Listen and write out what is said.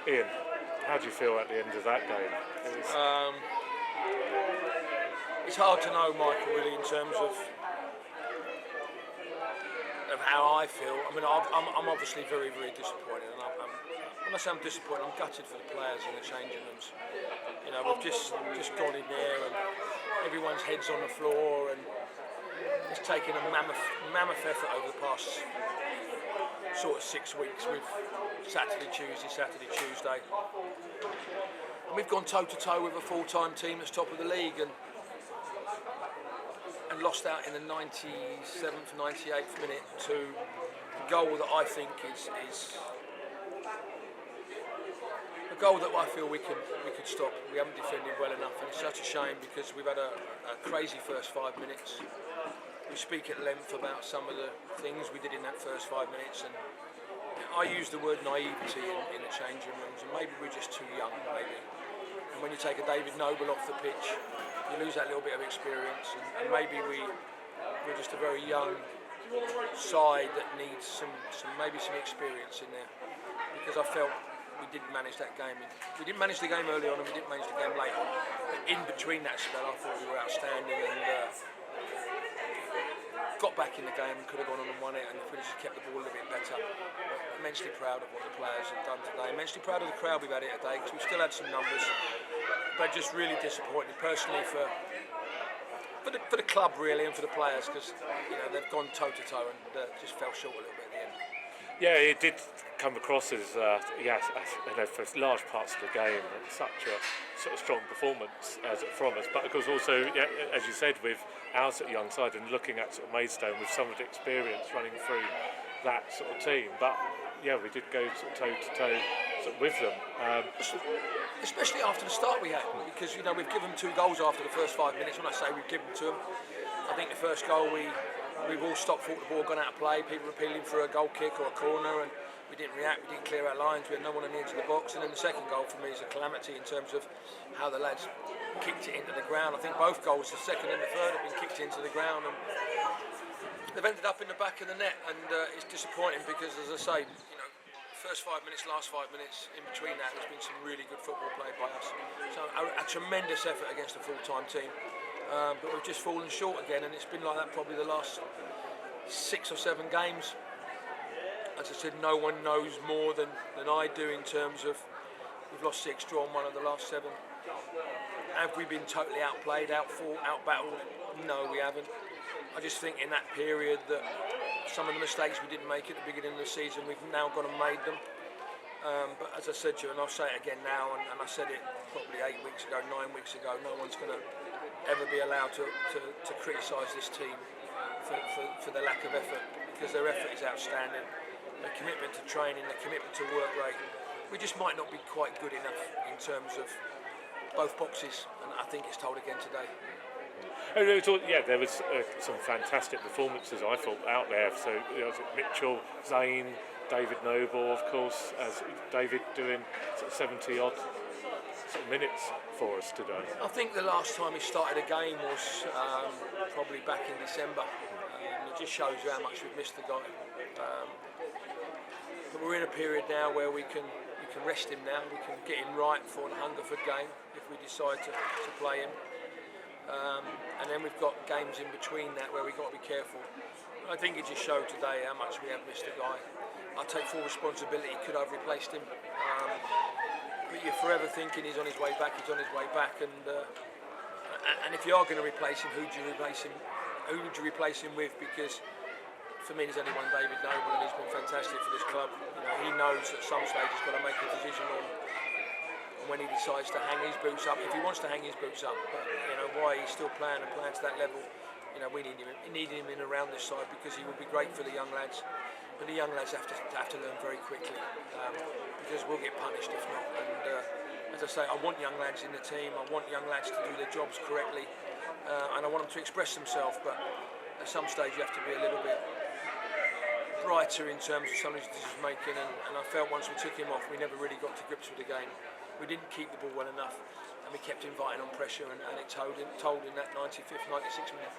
Ian, how do you feel at the end of that game? It's hard to know, Michael, really, in terms of how I feel. I mean, I'm obviously very, very disappointed, and when I say I'm disappointed, I'm gutted for the players in the changing rooms. You know, we've just gone in there, and everyone's heads on the floor, and it's taken a mammoth effort over the past sort of 6 weeks with Saturday, Tuesday. And we've gone toe to toe with a full-time team that's top of the league and lost out in the 97th, 98th minute to a goal that I think is a goal that I feel we could stop. We haven't defended well enough, and it's such a shame because we've had a crazy first 5 minutes. We speak at length about some of the things we did in that first 5 minutes, and I use the word naivety in the changing rooms, and maybe we're just too young, maybe. And when you take a David Noble off the pitch, you lose that little bit of experience, and maybe we're just a very young side that needs some experience in there, because I felt we didn't manage that game. We didn't manage the game early on, and we didn't manage the game late on. But in between that spell, I thought we were outstanding and got back in the game and could have gone on and won it, and if we just kept the ball a little bit better. But immensely proud of what the players have done today. Immensely proud of the crowd we've had here today, because we've still had some numbers, but just really disappointed personally for the club really, and for the players, because they've gone toe to toe and just fell short a little bit at the end. Yeah, it did come across as for large parts of the game, such a sort of strong performance from us. But of course, also, as you said, with our sort of young side and looking at sort of Maidstone with some of the experience running through that sort of team. But yeah, we did go sort of toe to toe sort of with them, especially after the start we had, because we've given them 2 goals after the first 5 minutes. When I say we've given them to them, I think the first goal we've all stopped, thought the ball gone out of play, people appealing for a goal kick or a corner, and we didn't react, we didn't clear our lines, we had no one on the edge of the box. And then the second goal for me is a calamity in terms of how the lads kicked it into the ground. I think both goals, the second and the third, have been kicked into the ground, and they've ended up in the back of the net, and it's disappointing because, as I say, first 5 minutes, last 5 minutes, in between that, there's been some really good football played by us. So a tremendous effort against a full-time team. But we've just fallen short again, and it's been like that probably the last 6 or 7 games. As I said, no one knows more than I do in terms of we've lost 6, drawn 1 of the last 7. Have we been totally outplayed, outfought, outbattled? No, we haven't. I just think in that period that some of the mistakes we didn't make at the beginning of the season, we've now gone and made them. But as I said to you, and I'll say it again now, and I said it probably 8 weeks ago, 9 weeks ago, no one's going to ever be allowed to criticise this team for their lack of effort, because their effort is outstanding. Their commitment to training, their commitment to work rate. We just might not be quite good enough in terms of both boxes, and I think it's told again today. There was some fantastic performances, I thought, out there. So Mitchell, Zane, David Noble, of course, as David doing sort of 70 odd minutes for us today. I think the last time he started a game was probably back in December. It just shows you how much we've missed the guy. But we're in a period now where we can rest him now. We can get him right for the Hungerford game if we decide to play him. And then we've got games in between that where we've got to be careful. I think it just showed today how much we have missed the guy. I take full responsibility. Could I have replaced him? But you're forever thinking he's on his way back. He's on his way back, and if you are going to replace him, who do you replace him? Who would you replace him with? Because for me, there's only one David Noble, and he's been fantastic for this club. He knows at some stage he's got to make a decision on when he decides to hang his boots up. If he wants to hang his boots up, but why he's still playing to that level. We need him in around this side, because he would be great for the young lads. But the young lads have to learn very quickly, because we'll get punished if not. And as I say, I want young lads in the team. I want young lads to do their jobs correctly, and I want them to express themselves. But at some stage, you have to be a little bit brighter in terms of some of his decision making. And I felt once we took him off, we never really got to grips with the game. We didn't keep the ball well enough, and we kept inviting on pressure, and it told in that 95th, 96th minute.